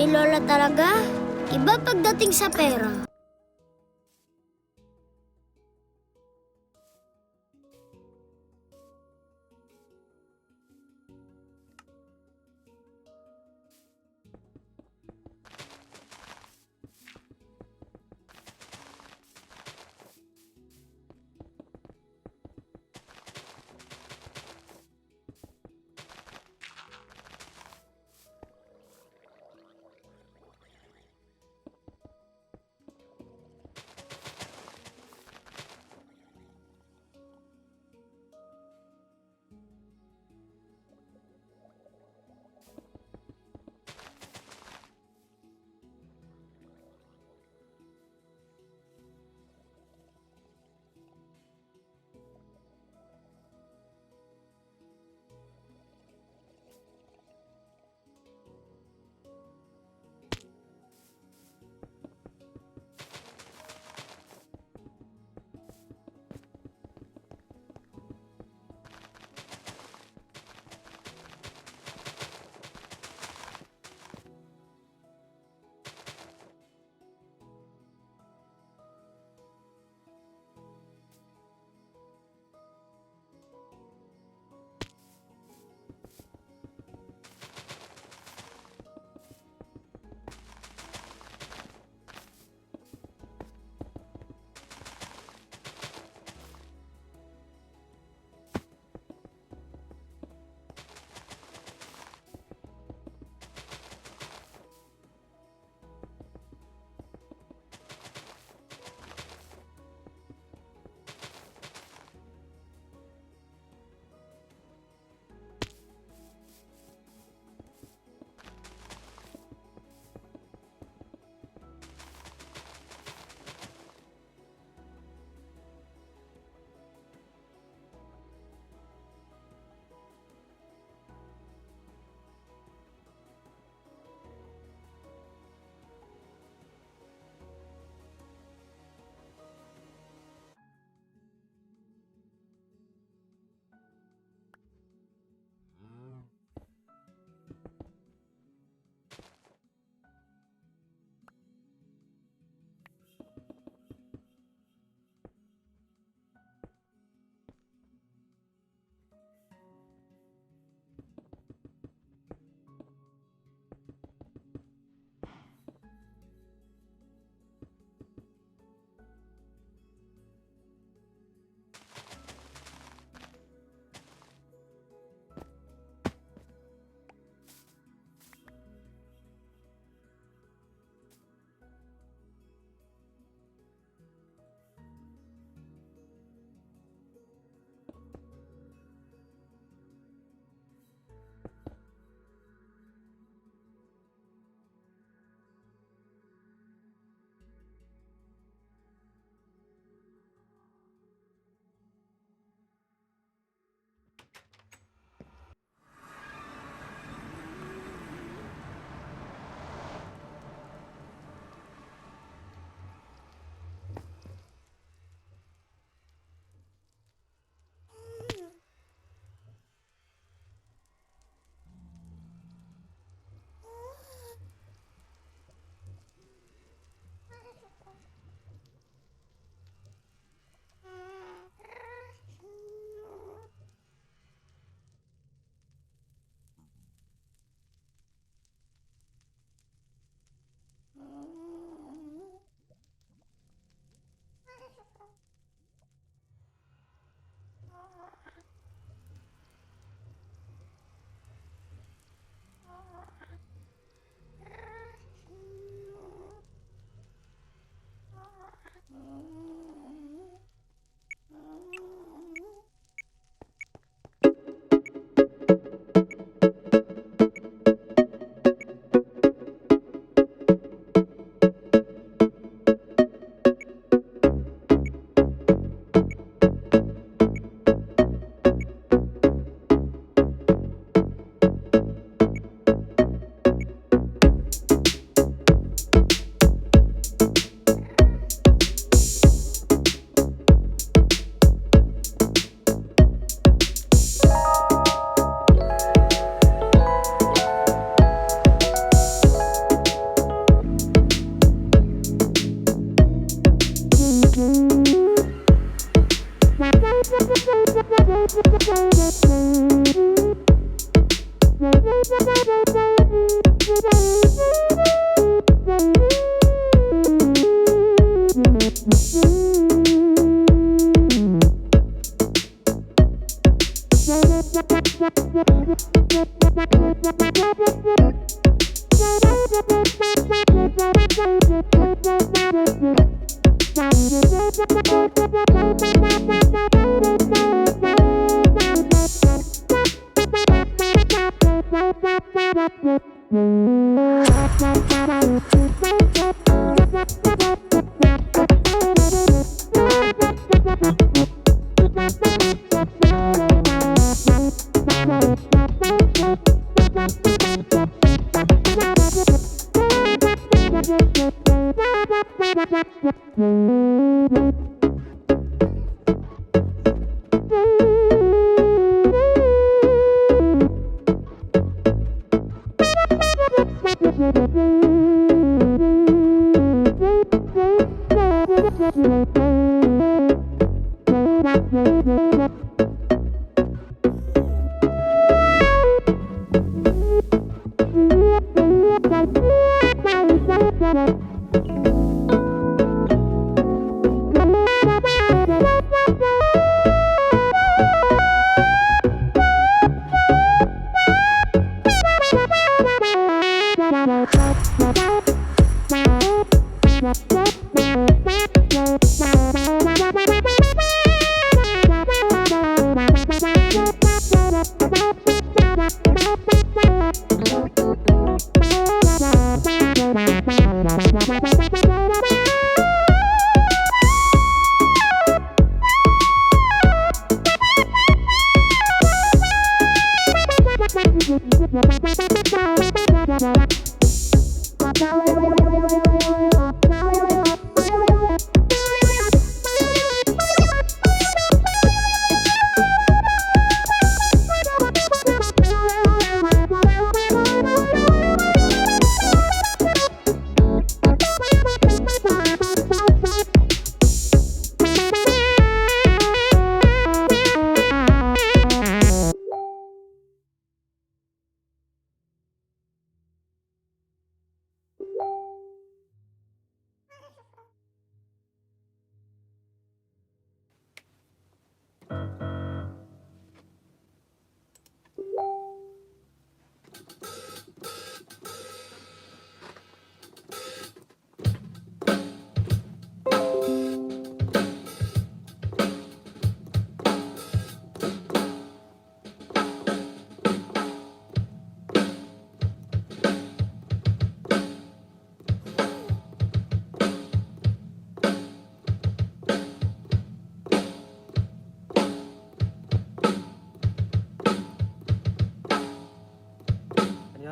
Si Lola talaga, iba pagdating sa pera.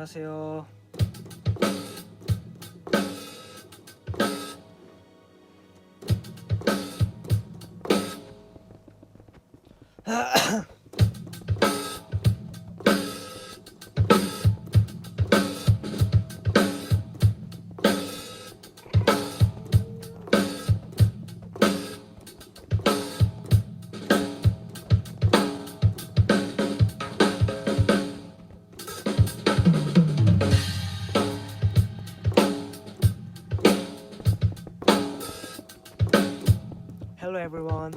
안녕하세요. Hello everyone.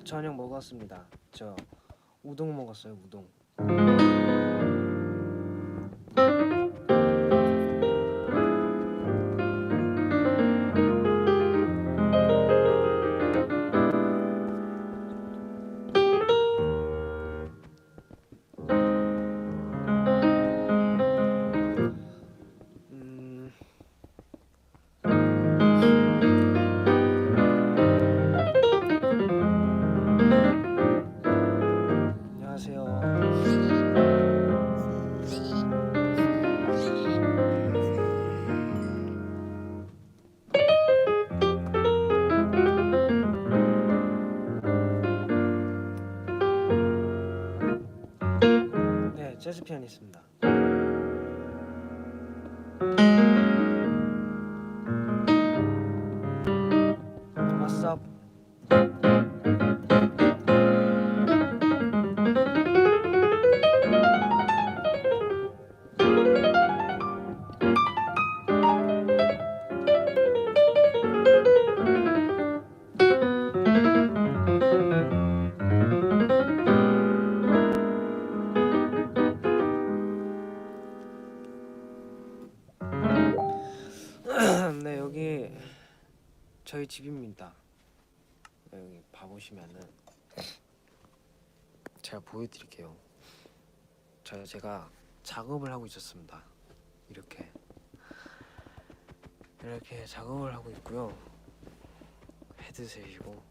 저녁 먹었습니다. 저 우동 먹었어요. 우동. 네, 재즈 피아니스트입니다. What's up? 네, 여기 저희 집입니다. 여기 봐보시면은 제가 보여드릴게요. 제가 작업을 하고 있었습니다. 이렇게 작업을 하고 있고요. 헤드셋이고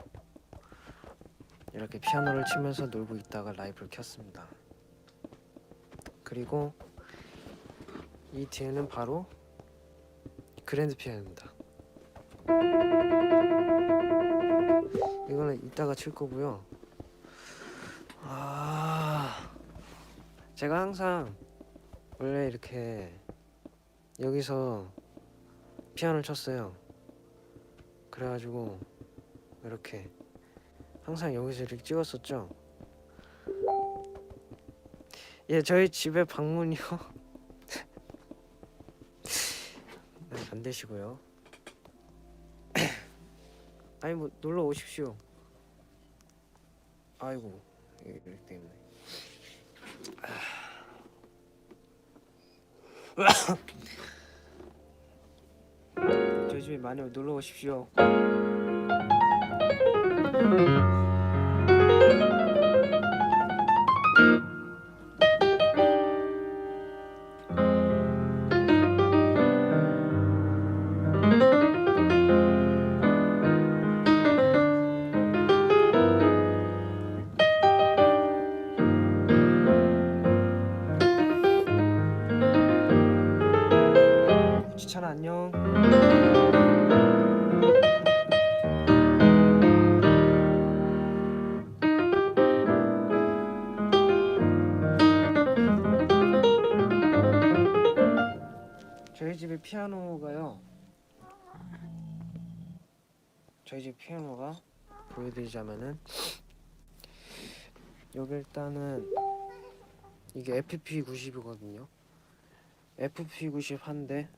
이렇게 피아노를 치면서 놀고 있다가 라이브를 켰습니다. 그리고 이 뒤에는 바로 그랜드 피아노입니다. 이거는 이따가 칠 거고요. 제가 항상 원래 이렇게 여기서 피아노를 쳤어요. 그래가지고 이렇게 항상 여기서 이렇게 찍었었죠. 예, 저희 집에 방문이요. 네, 안 되시고요. 아니 뭐 놀러 오십시오. 아이고 이렇게 때문에. 저희 집에 많이 놀러 오십시오. 지찬아 안녕. 저희 집에 피아노가요. 저희 집 피아노가 보여드리자면은 여기 일단은 이게 FP90이거든요. FP90 한 대,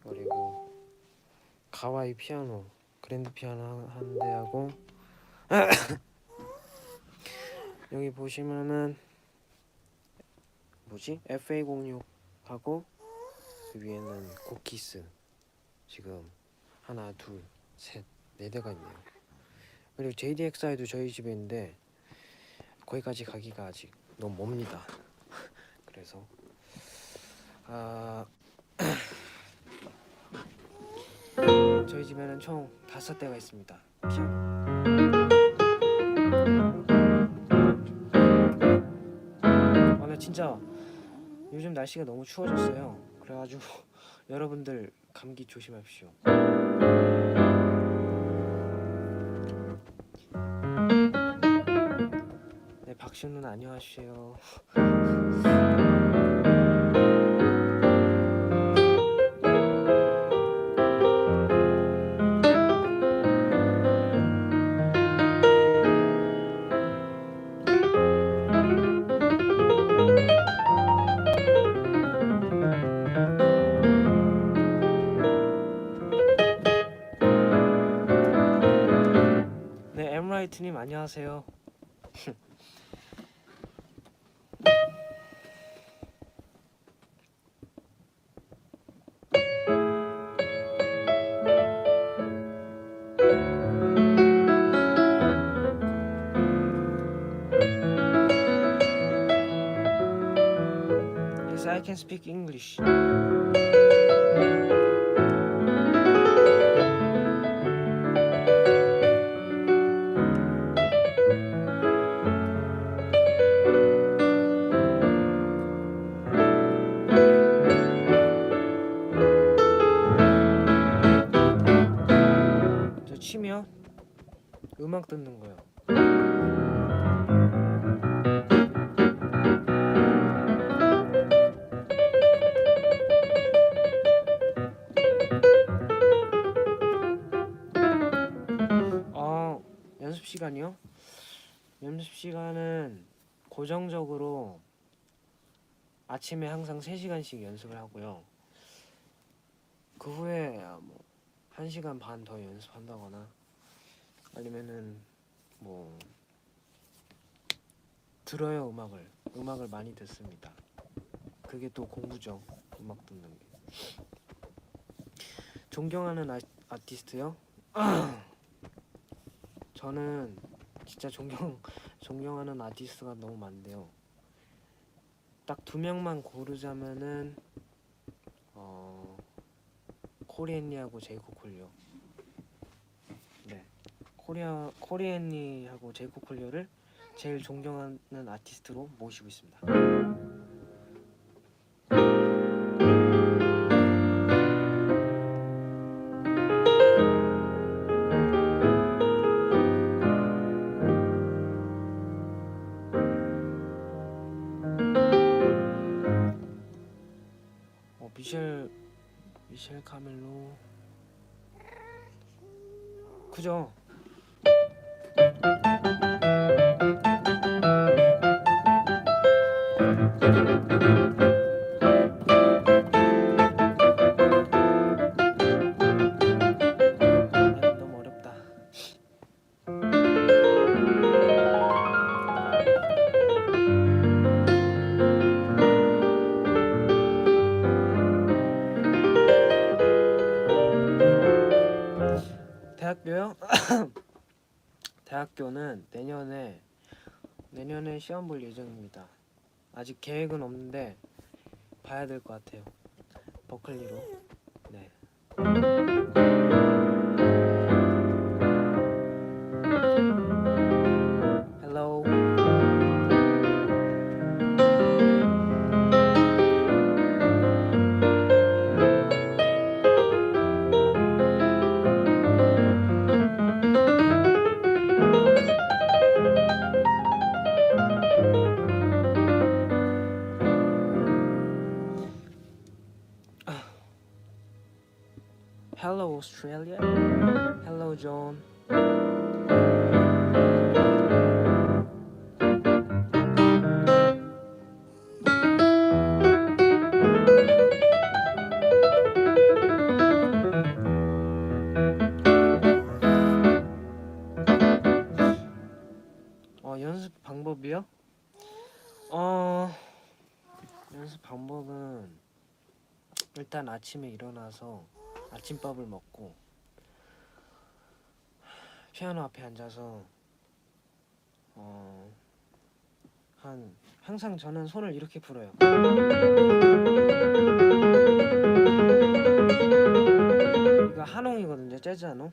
그리고 가와이 피아노, 그랜드 피아노 한 대하고 여기 보시면은 뭐지? FA06하고 그 위에는 고키스 지금 하나, 둘, 셋, 네 대가 있네요. 그리고 JDXI도 저희 집에 있는데 거기까지 가기가 아직 너무 멉니다. 그래서 저희 집에는 총 5대가 있습니다. 피아노. 근데 진짜 요즘 날씨가 너무 추워졌어요. 그래가지고 여러분들 감기 조심하십시오. 네, 박시훈 누나 안녕하세요. 네, 엠라이트님 안녕하세요. Yes, I can speak English. 저 취미요? 음악 듣는 거요. 연습 시간이요? 연습 시간은 고정적으로 아침에 항상 3시간씩 연습을 하고요. 그 후에 뭐 1시간 반 더 연습한다거나 아니면은 뭐 들어요. 음악을 많이 듣습니다. 그게 또 공부죠. 음악 듣는 게. 존경하는 아티스트요? 저는 진짜 존경하는 아티스트가 너무 많은데요. 딱 2명만 고르자면은 코리앤니하고 제이콥 콜리어. 네, 코리앤니하고 제이콥 콜리어를 제일 존경하는 아티스트로 모시고 있습니다. 미셸 카멜로 그죠? 너무 어렵다. 대학교요? 대학교는 내년에 시험 볼 예정입니다. 아직 계획은 없는데 봐야 될 것 같아요. 버클리로. 네. Hello. Hello Australia. Hello John. 연습 방법이요? 연습 방법은 일단 아침에 일어나서 아침밥을 먹고 피아노 앞에 앉아서 항상 저는 손을 이렇게 풀어요. 이거 한홍이거든요. 재즈 한홍.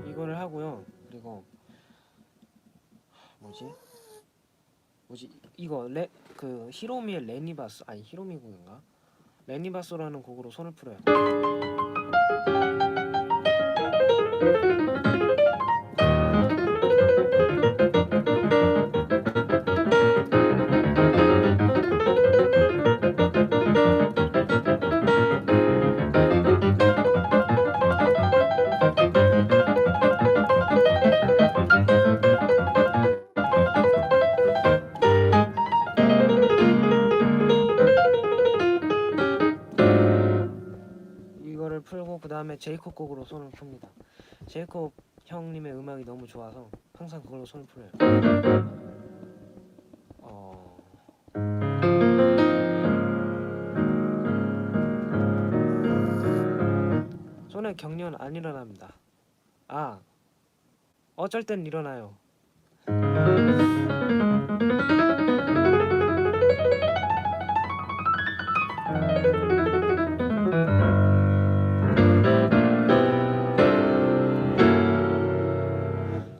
이거를 하고요. 그리고 뭐지 이거 그 히로미의 레니바소 아니 히로미 곡인가? 레니바소라는 곡으로 손을 풀어요. 이거를 풀고 그 다음에 제이콥 곡으로 손을 풉니다. 제이콥 형님의 음악이 너무 좋아서 항상 그걸로 손을 풀어요. 손에 경련 안 일어납니다. 아, 어쩔 땐 일어나요.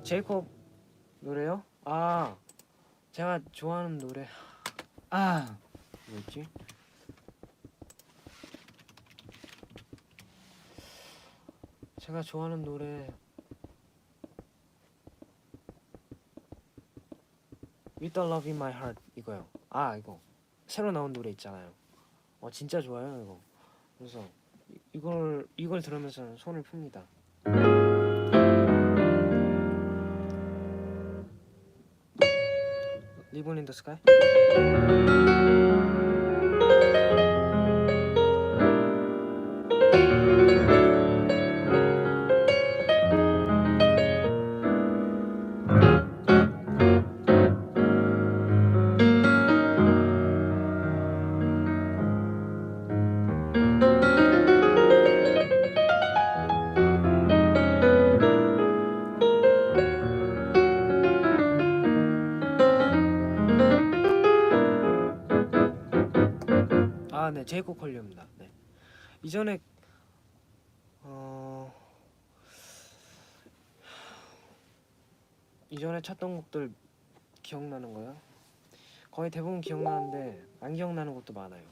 제이콥 노래요? 아, 제가 좋아하는 노래. 뭐였지? 제가 좋아하는 노래 With the Love in My Heart 이거요. 이거 새로 나온 노래 있잖아요. 진짜 좋아요 이거. 그래서 이걸 들으면서 손을 풉니다. Living in the Sky? 네, 제이콥 컬리입니다. 네. 이전에 이전에 쳤던 곡들 기억나는 거요? 거의 대부분 기억나는데 안 기억나는 것도 많아요.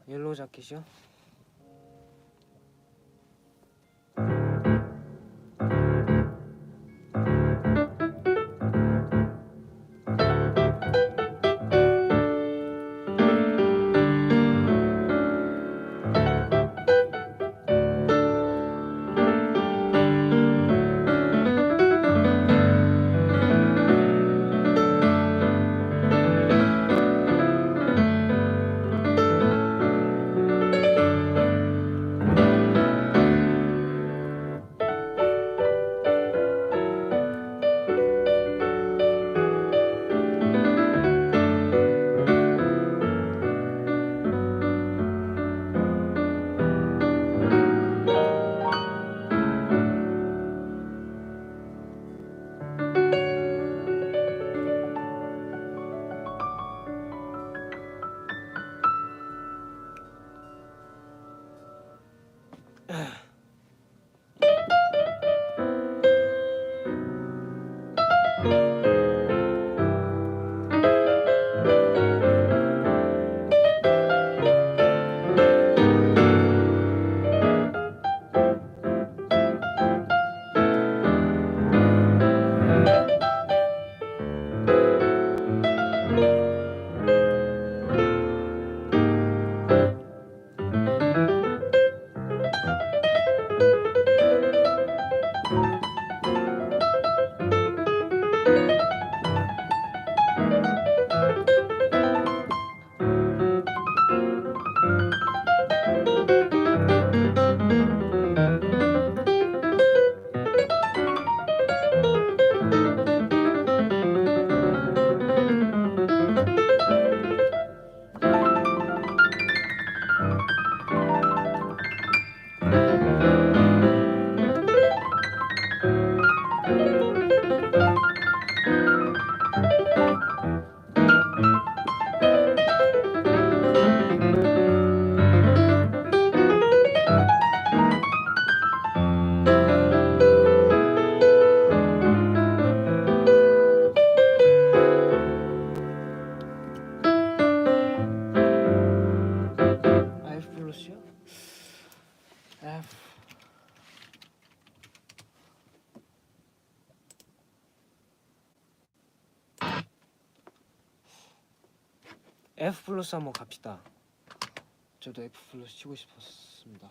옐로우 자켓이요? F 플러스 한번 갑시다. 저도 F 플러스 치고 싶었습니다.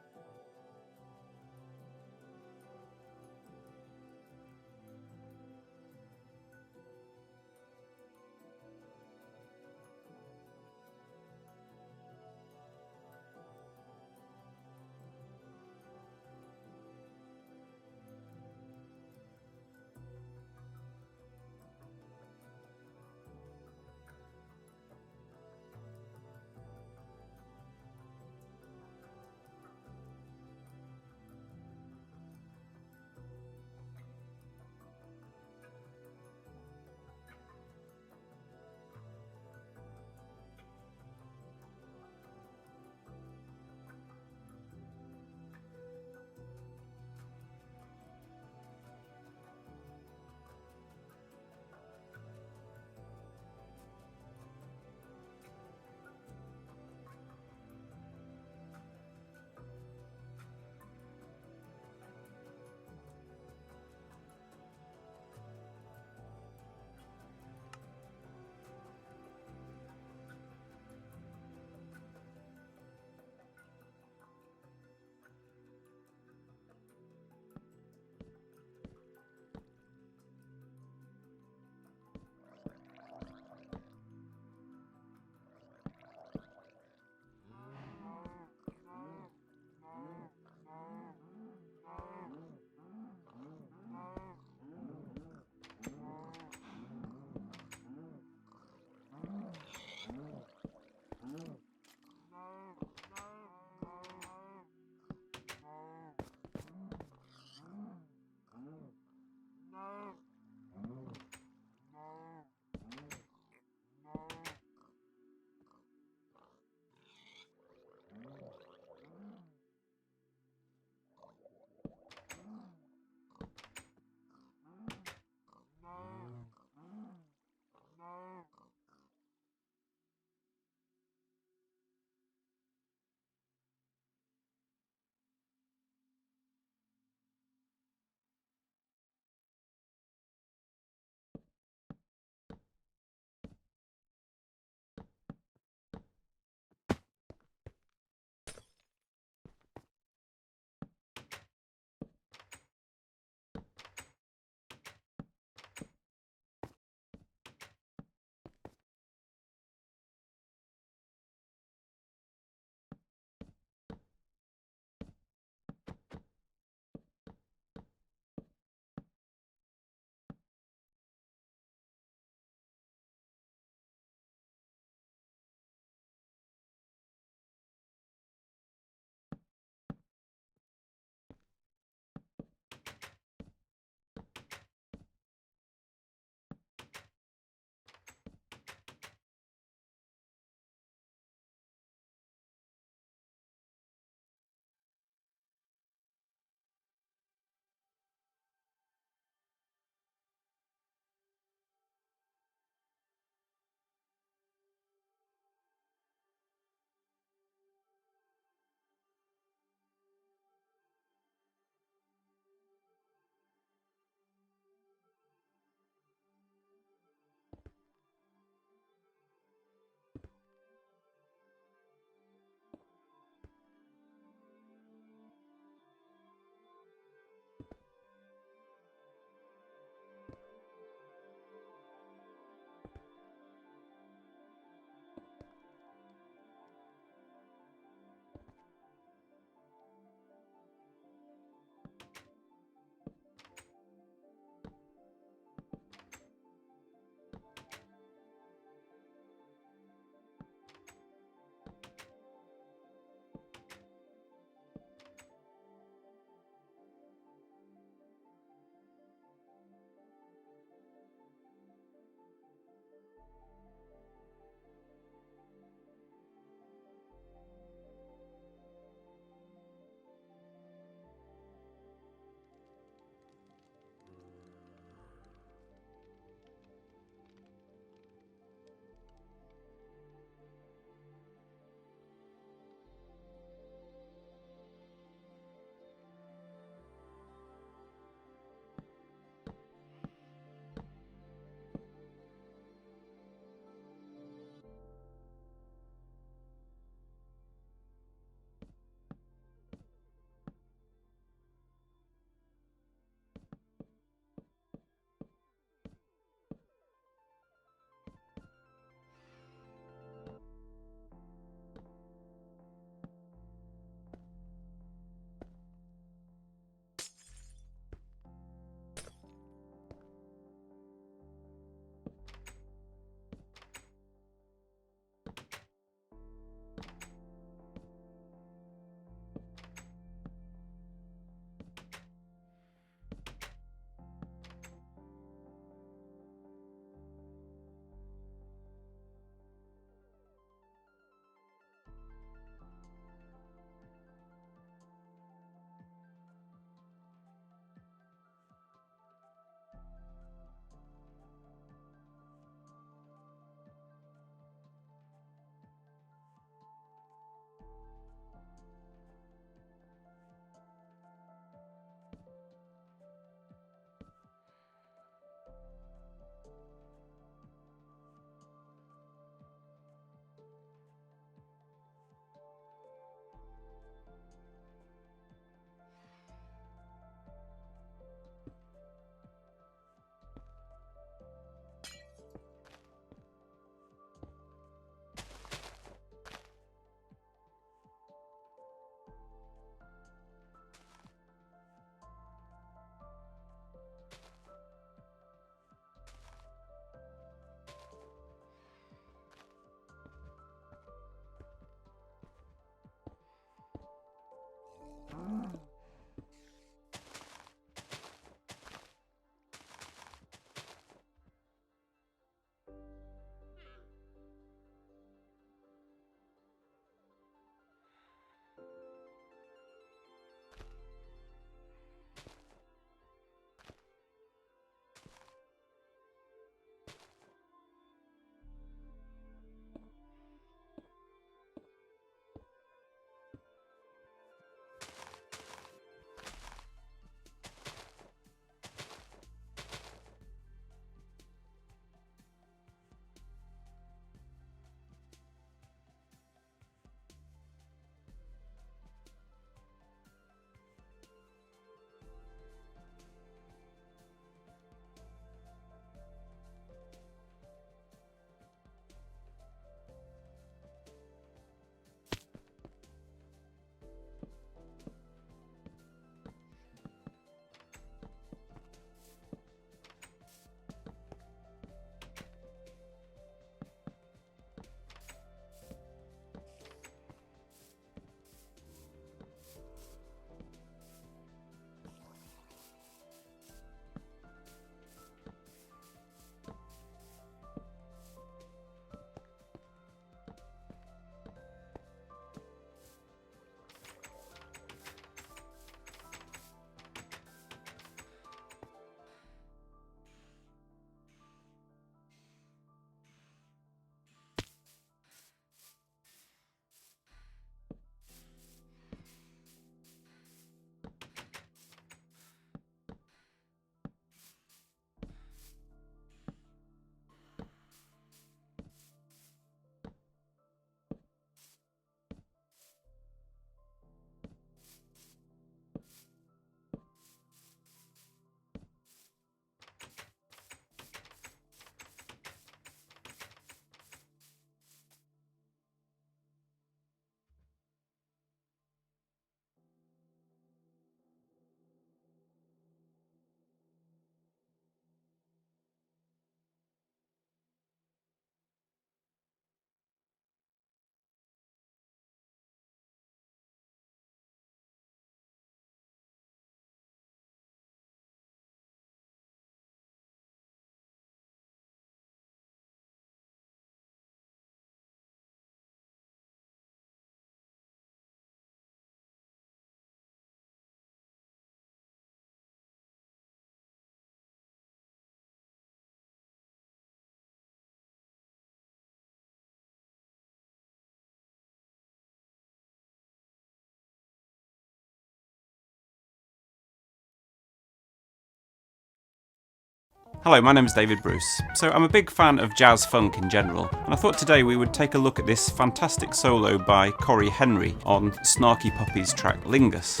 Hello, my name is David Bruce. So I'm a big fan of jazz funk in general, and I thought today we would take a look at this fantastic solo by Cory Henry on Snarky Puppy's track Lingus.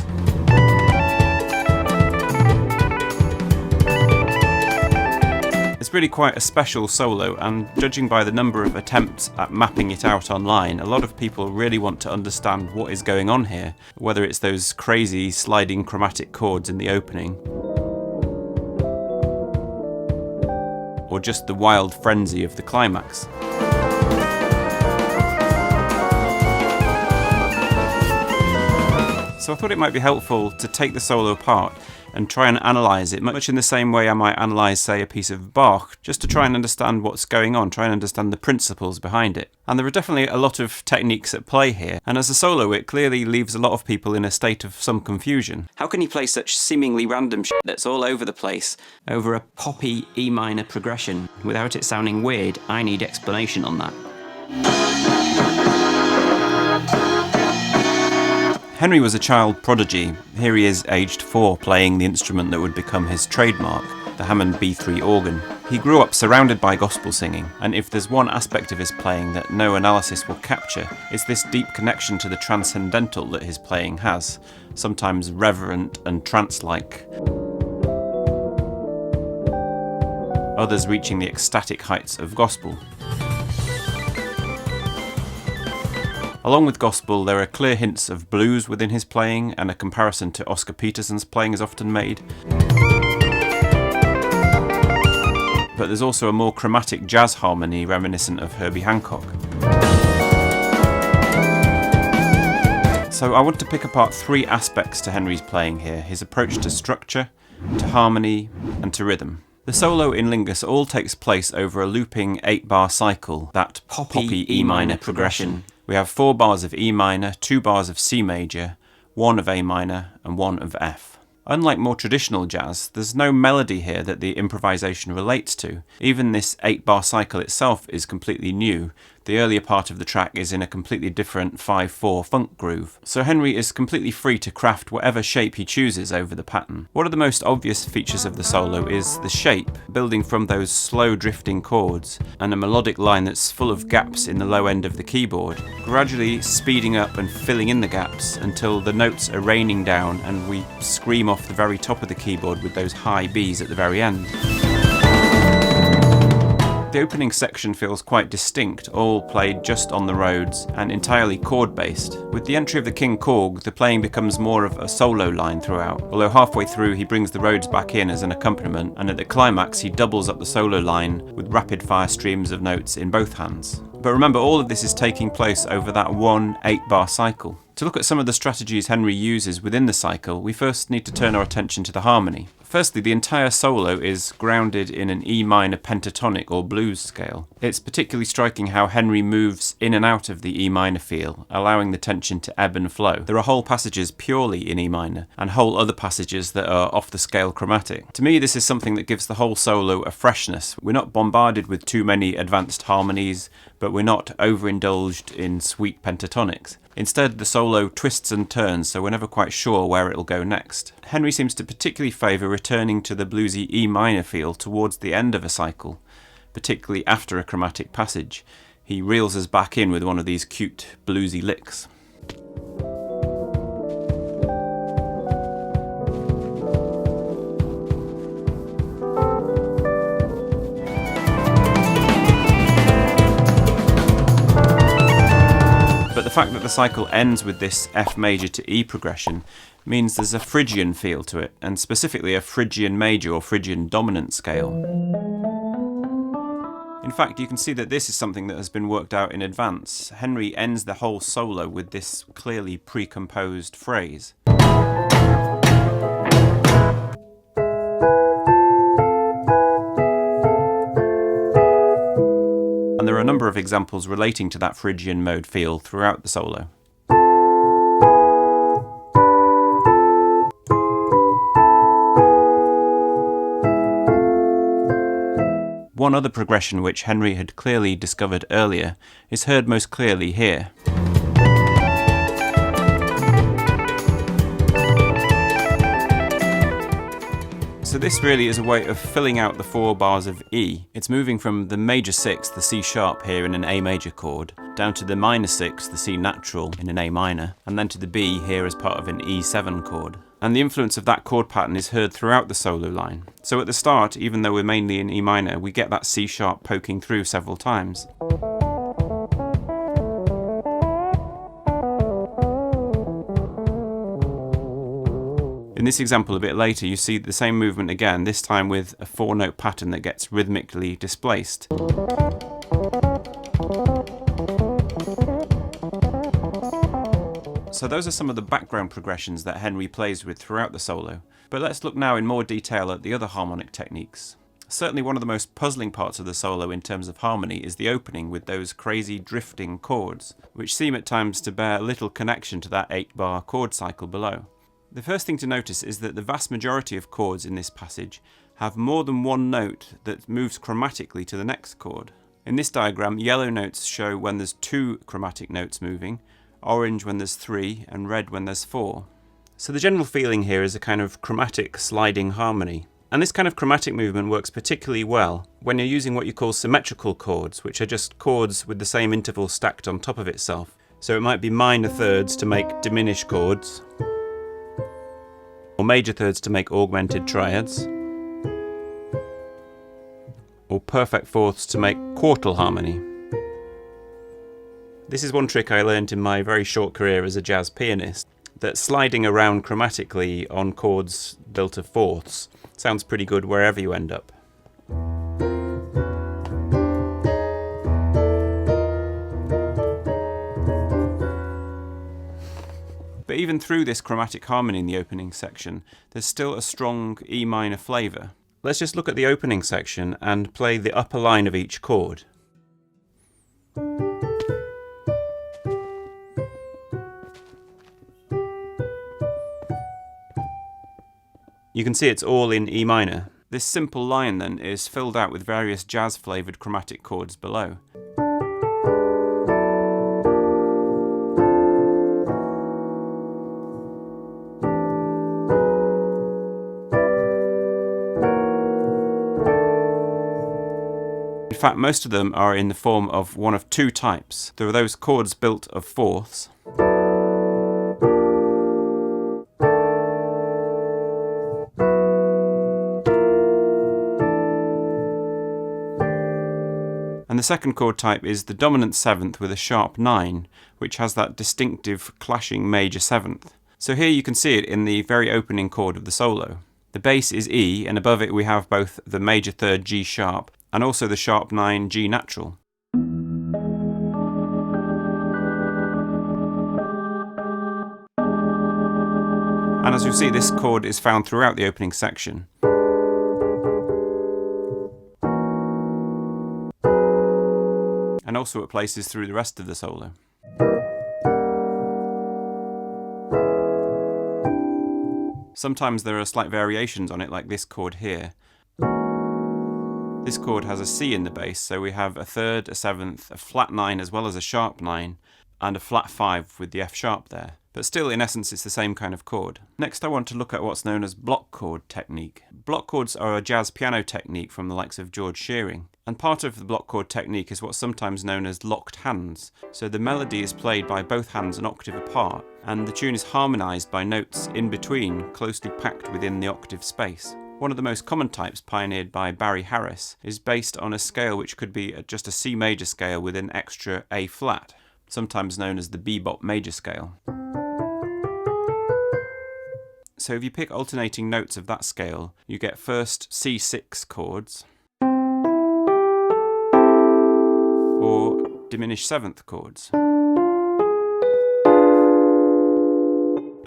It's really quite a special solo, and judging by the number of attempts at mapping it out online, a lot of people really want to understand what is going on here, whether it's those crazy sliding chromatic chords in the opening, or just the wild frenzy of the climax. So I thought it might be helpful to take the solo apart and try and analyse it, much in the same way I might analyse, say, a piece of Bach, just to try and understand what's going on, try and understand the principles behind it. And there are definitely a lot of techniques at play here, and as a solo it clearly leaves a lot of people in a state of some confusion. How can you play such seemingly random shit that's all over the place over a poppy E minor progression without it sounding weird? I need explanation on that. Henry was a child prodigy. Here he is, aged 4, playing the instrument that would become his trademark, the Hammond B3 organ. He grew up surrounded by gospel singing, and if there's one aspect of his playing that no analysis will capture, it's this deep connection to the transcendental that his playing has, sometimes reverent and trance-like, others reaching the ecstatic heights of gospel. Along with gospel, there are clear hints of blues within his playing, and a comparison to Oscar Peterson's playing is often made. But there's also a more chromatic jazz harmony reminiscent of Herbie Hancock. So I want to pick apart 3 aspects to Henry's playing here: his approach to structure, to harmony, and to rhythm. The solo in Lingus all takes place over a looping 8-bar cycle, that poppy E minor progression. We have 4 bars of E minor, 2 bars of C major, 1 of A minor, and 1 of F. Unlike more traditional jazz, there's no melody here that the improvisation relates to. Even this 8-bar cycle itself is completely new. The earlier part of the track is in a completely different 5/4 funk groove. So Henry is completely free to craft whatever shape he chooses over the pattern. One of the most obvious features of the solo is the shape, building from those slow drifting chords and a melodic line that's full of gaps in the low end of the keyboard, gradually speeding up and filling in the gaps until the notes are raining down and we scream off the very top of the keyboard with those high Bs at the very end. The opening section feels quite distinct, all played just on the Rhodes and entirely chord-based. With the entry of the King Korg, the playing becomes more of a solo line throughout, although halfway through he brings the Rhodes back in as an accompaniment, and at the climax he doubles up the solo line with rapid-fire streams of notes in both hands. But remember, all of this is taking place over that one 8-bar cycle. To look at some of the strategies Henry uses within the cycle, we first need to turn our attention to the harmony. Firstly, the entire solo is grounded in an E minor pentatonic or blues scale. It's particularly striking how Henry moves in and out of the E minor feel, allowing the tension to ebb and flow. There are whole passages purely in E minor, and whole other passages that are off the scale chromatic. To me, this is something that gives the whole solo a freshness. We're not bombarded with too many advanced harmonies, but we're not overindulged in sweet pentatonics. Instead, the solo twists and turns, so we're never quite sure where it'll go next. Henry seems to particularly favour returning to the bluesy E minor feel towards the end of a cycle, particularly after a chromatic passage. He reels us back in with one of these cute bluesy licks. But the fact that the cycle ends with this F major to E progression means there's a Phrygian feel to it, and specifically a Phrygian major or Phrygian dominant scale. In fact, you can see that this is something that has been worked out in advance. Henry ends the whole solo with this clearly pre-composed phrase. And there are a number of examples relating to that Phrygian mode feel throughout the solo. One other progression which Henry had clearly discovered earlier is heard most clearly here. So this really is a way of filling out the 4 bars of E. It's moving from the major 6, the C sharp here in an A major chord, down to the minor 6, the C natural in an A minor, and then to the B here as part of an E7 chord. And the influence of that chord pattern is heard throughout the solo line. So at the start, even though we're mainly in E minor, we get that C sharp poking through several times. In this example a bit later, you see the same movement again, this time with a 4-note pattern that gets rhythmically displaced. So those are some of the background progressions that Henry plays with throughout the solo. But let's look now in more detail at the other harmonic techniques. Certainly one of the most puzzling parts of the solo in terms of harmony is the opening with those crazy drifting chords, which seem at times to bear little connection to that 8-bar chord cycle below. The first thing to notice is that the vast majority of chords in this passage have more than one note that moves chromatically to the next chord. In this diagram, yellow notes show when there's 2 chromatic notes moving, orange when there's 3, and red when there's 4. So the general feeling here is a kind of chromatic sliding harmony. And this kind of chromatic movement works particularly well when you're using what you call symmetrical chords, which are just chords with the same interval stacked on top of itself. So it might be minor thirds to make diminished chords, or major thirds to make augmented triads, or perfect fourths to make quartal harmony. This is one trick I learned in my very short career as a jazz pianist, that sliding around chromatically on chords built of fourths sounds pretty good wherever you end up. But even through this chromatic harmony in the opening section, there's still a strong E minor flavour. Let's just look at the opening section and play the upper line of each chord. You can see it's all in E minor. This simple line then is filled out with various jazz-flavoured chromatic chords below. In fact, most of them are in the form of one of 2 types. There are those chords built of fourths, and the second chord type is the dominant 7th with a sharp 9, which has that distinctive clashing major 7th. So here you can see it in the very opening chord of the solo. The bass is E, and above it we have both the major 3rd G sharp and also the sharp 9 G natural. And as you'll see, this chord is found throughout the opening section. And also at places through the rest of the solo. Sometimes there are slight variations on it, like this chord here. This chord has a C in the bass, so we have a 3rd, a 7th, a flat 9 as well as a sharp 9, and a flat 5 with the F sharp there. But still, in essence, it's the same kind of chord. Next I want to look at what's known as block chord technique. Block chords are a jazz piano technique from the likes of George Shearing. And part of the block chord technique is what's sometimes known as locked hands. So the melody is played by both hands an octave apart, and the tune is harmonised by notes in between, closely packed within the octave space. One of the most common types, pioneered by Barry Harris, is based on a scale which could be just a C major scale with an extra A flat, sometimes known as the bebop major scale. So if you pick alternating notes of that scale, you get first C6 chords, or diminished 7th chords.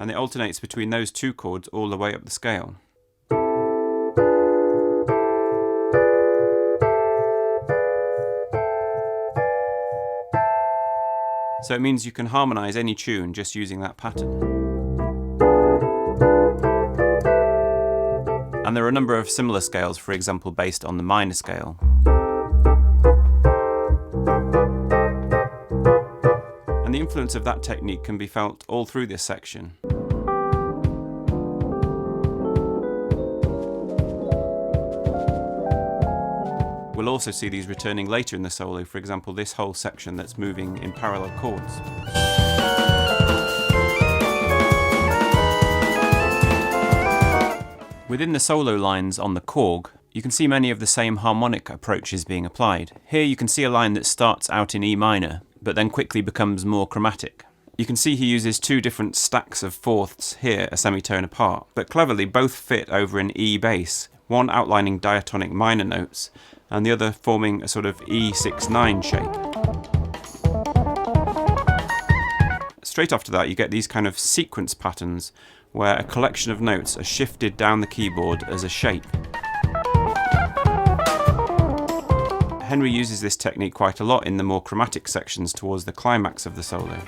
And it alternates between those 2 chords all the way up the scale. So it means you can harmonise any tune just using that pattern. And there are a number of similar scales, for example, based on the minor scale. And the influence of that technique can be felt all through this section. We'll also see these returning later in the solo, for example this whole section that's moving in parallel chords. Within the solo lines on the Korg, you can see many of the same harmonic approaches being applied. Here you can see a line that starts out in E minor, but then quickly becomes more chromatic. You can see he uses two different stacks of fourths here, a semitone apart, but cleverly both fit over an E bass, one outlining diatonic minor notes, and the other forming a sort of E6-9 shape. Straight after that you get these kind of sequence patterns, where a collection of notes are shifted down the keyboard as a shape. Henry uses this technique quite a lot in the more chromatic sections towards the climax of the solo.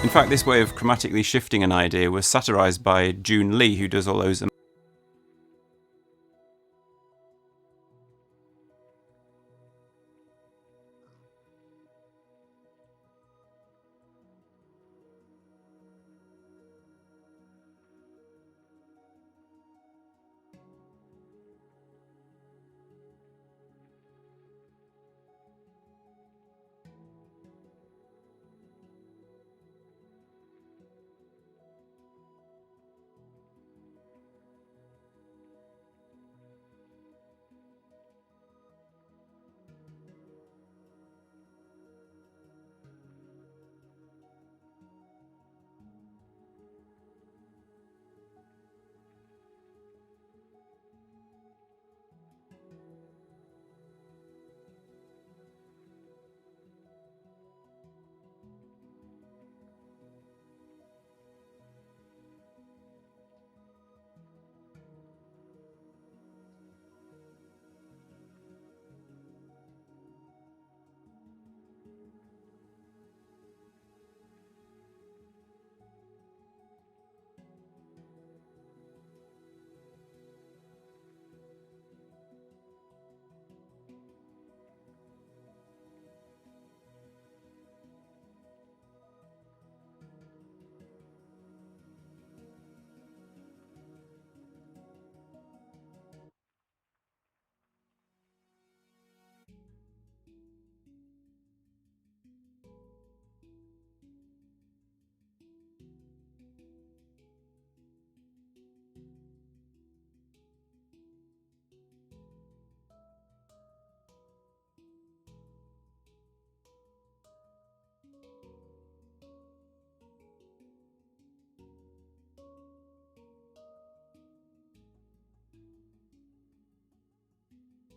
In fact, this way of chromatically shifting an idea was satirised by June Lee, who does all those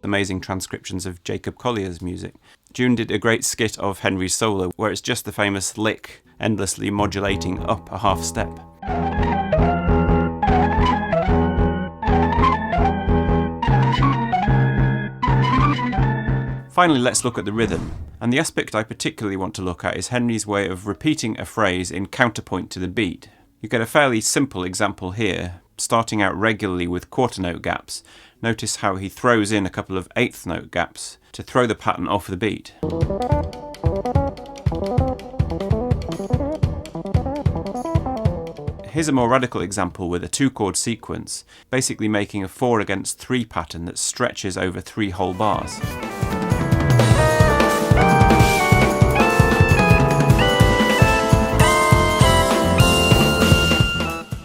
amazing transcriptions of Jacob Collier's music. June did a great skit of Henry's solo, where it's just the famous lick endlessly modulating up a half step. Finally, let's look at the rhythm. And the aspect I particularly want to look at is Henry's way of repeating a phrase in counterpoint to the beat. You get a fairly simple example here, starting out regularly with quarter note gaps. Notice how he throws in a couple of eighth note gaps to throw the pattern off the beat. Here's a more radical example with a 2-chord sequence, basically making a 4-against-3 pattern that stretches over 3 whole bars.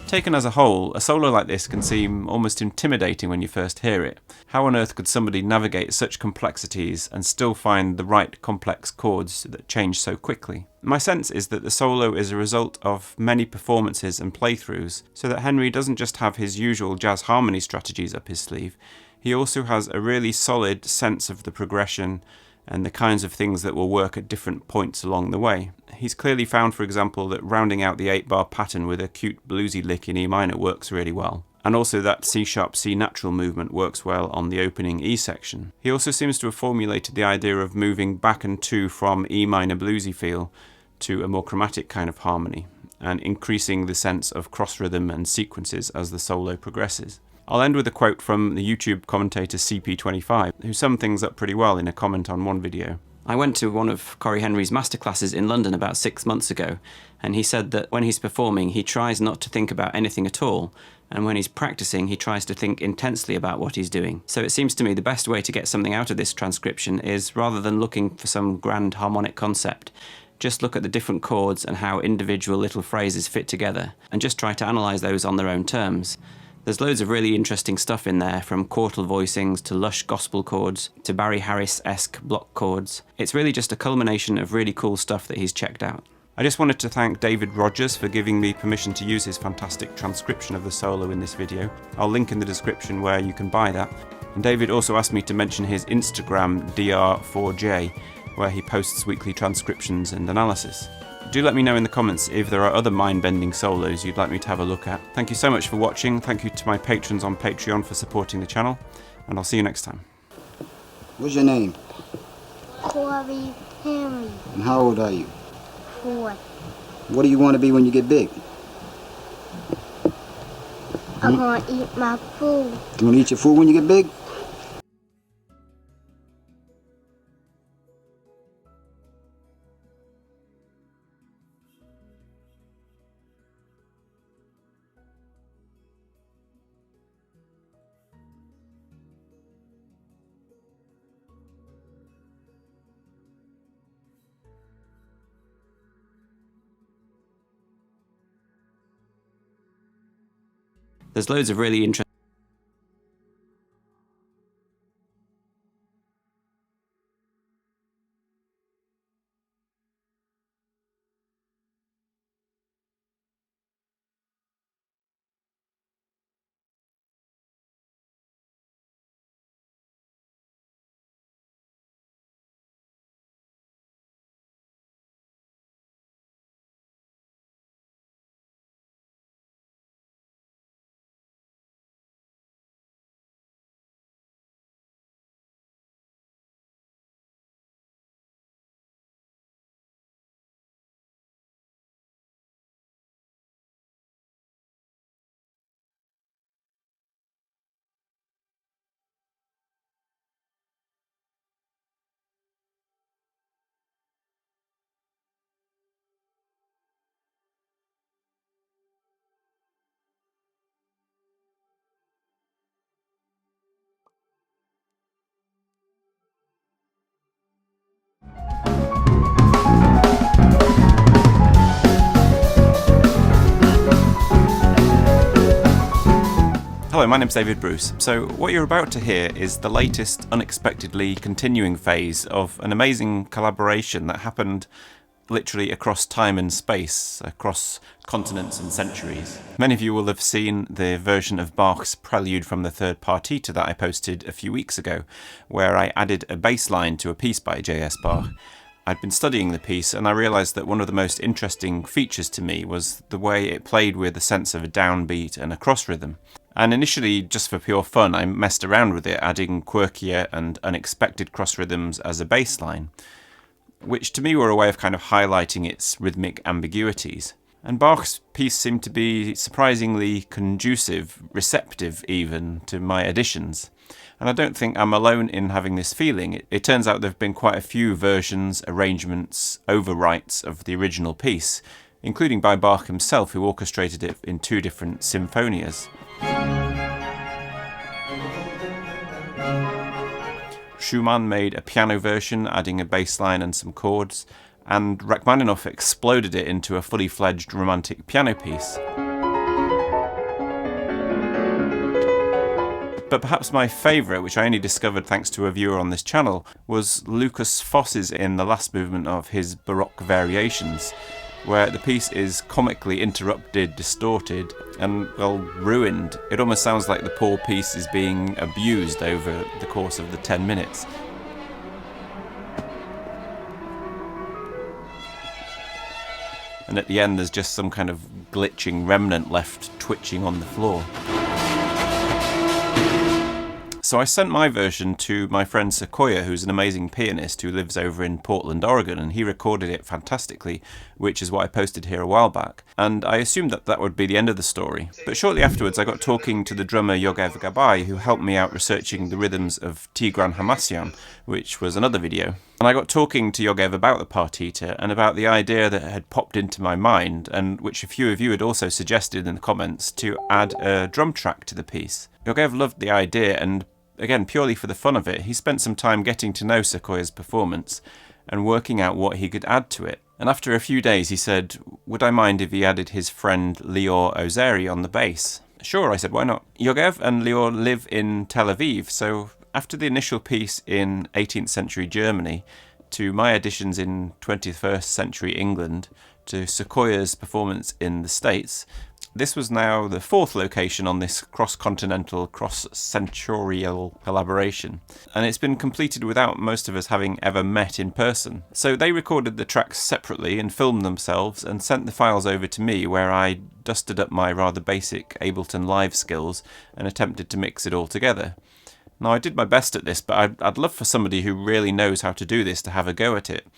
Taken as a whole, a solo like this can seem almost intimidating when you first hear it. How on earth could somebody navigate such complexities and still find the right complex chords that change so quickly? My sense is that the solo is a result of many performances and playthroughs, so that Henry doesn't just have his usual jazz harmony strategies up his sleeve, he also has a really solid sense of the progression and the kinds of things that will work at different points along the way. He's clearly found, for example, that rounding out the 8-bar pattern with a cute bluesy lick in E minor works really well. And also that C-sharp C natural movement works well on the opening E section. He also seems to have formulated the idea of moving back and to from E minor bluesy feel to a more chromatic kind of harmony, and increasing the sense of cross rhythm and sequences as the solo progresses. I'll end with a quote from the YouTube commentator CP25, who summed things up pretty well in a comment on one video. I went to one of Corey Henry's masterclasses in London about 6 months ago, and he said that when he's performing, he tries not to think about anything at all, and when he's practicing, he tries to think intensely about what he's doing. So it seems to me the best way to get something out of this transcription is, rather than looking for some grand harmonic concept, just look at the different chords and how individual little phrases fit together, and just try to analyse those on their own terms. There's loads of really interesting stuff in there, from chortal voicings to lush gospel chords to Barry Harris-esque block chords. It's really just a culmination of really cool stuff that he's checked out. I just wanted to thank David Rogers for giving me permission to use his fantastic transcription of the solo in this video. I'll link in the description where you can buy that. And David also asked me to mention his Instagram, dr4j, where he posts weekly transcriptions and analysis. Do let me know in the comments if there are other mind-bending solos you'd like me to have a look at. Thank you so much for watching, thank you to my patrons on Patreon for supporting the channel, and I'll see you next time. What's your name? Corey Henry. And how old are you? 4. What do you want to be when you get big? I'm gonna eat my food. You want to eat your food when you get big? There's loads of really interesting Hello, my name's David Bruce. So what you're about to hear is the latest unexpectedly continuing phase of an amazing collaboration that happened literally across time and space, across continents and centuries. Many of you will have seen the version of Bach's Prelude from the Third Partita that I posted a few weeks ago, where I added a bass line to a piece by J.S. Bach. I'd been studying the piece and I realised that one of the most interesting features to me was the way it played with a sense of a downbeat and a cross rhythm. And initially, just for pure fun, I messed around with it, adding quirkier and unexpected cross rhythms as a bass line, which to me were a way of kind of highlighting its rhythmic ambiguities. And Bach's piece seemed to be surprisingly conducive, receptive even, to my additions. And I don't think I'm alone in having this feeling. It turns out there have been quite a few versions, arrangements, overwrites of the original piece, including by Bach himself, who orchestrated it in 2 different symphonias. Schumann made a piano version, adding a bass line and some chords, and Rachmaninoff exploded it into a fully fledged romantic piano piece. But perhaps my favourite, which I only discovered thanks to a viewer on this channel, was Lukas Foss's in the last movement of his Baroque Variations, where the piece is comically interrupted, distorted, and, well, ruined. It almost sounds like the poor piece is being abused over the course of the 10 minutes. And at the end there's just some kind of glitching remnant left twitching on the floor. So I sent my version to my friend Sequoia, who's an amazing pianist who lives over in Portland, Oregon, and he recorded it fantastically, which is what I posted here a while back. And I assumed that that would be the end of the story. But shortly afterwards I got talking to the drummer Yogev Gabay, who helped me out researching the rhythms of Tigran Hamasyan, which was another video. And I got talking to Yogev about the partita and about the idea that had popped into my mind, and which a few of you had also suggested in the comments, to add a drum track to the piece. Yogev loved the idea, and again, purely for the fun of it, he spent some time getting to know Sequoia's performance and working out what he could add to it. And after a few days he said, would I mind if he added his friend Lior Ozeri on the bass? Sure, I said, why not? Yogev and Lior live in Tel Aviv, so after the initial piece in 18th century Germany, to my additions in 21st century England, to Sequoia's performance in the States, this was now the fourth location on this cross-continental, cross-centurial collaboration, and it's been completed without most of us having ever met in person. So they recorded the tracks separately and filmed themselves and sent the files over to me, where I dusted up my rather basic Ableton Live skills and attempted to mix it all together. Now, I did my best at this, but I'd love for somebody who really knows how to do this to have a go at it.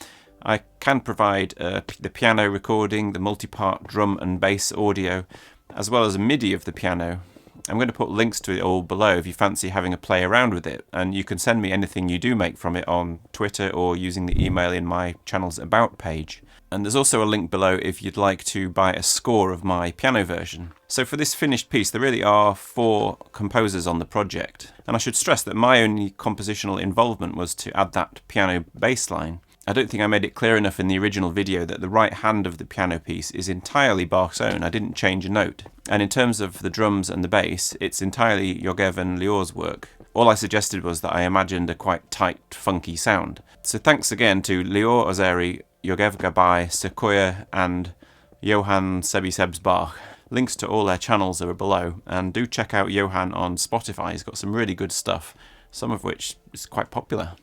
I can provide the piano recording, the multi-part drum and bass audio, as well as a MIDI of the piano. I'm going to put links to it all below if you fancy having a play around with it, and you can send me anything you do make from it on Twitter or using the email in my channel's About page. And there's also a link below if you'd like to buy a score of my piano version. So for this finished piece, there really are 4 composers on the project, and I should stress that my only compositional involvement was to add that piano bass line. I don't think I made it clear enough in the original video that the right hand of the piano piece is entirely Bach's own. I didn't change a note. And in terms of the drums and the bass, it's entirely Yogev and Lior's work. All I suggested was that I imagined a quite tight, funky sound. So thanks again to Lior Ozeri, Yogev Gabay, Sequoia and Johann Sebisebs Bach. Links to all their channels are below, and do check out Johann on Spotify. He's got some really good stuff, some of which is quite popular.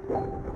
Bye.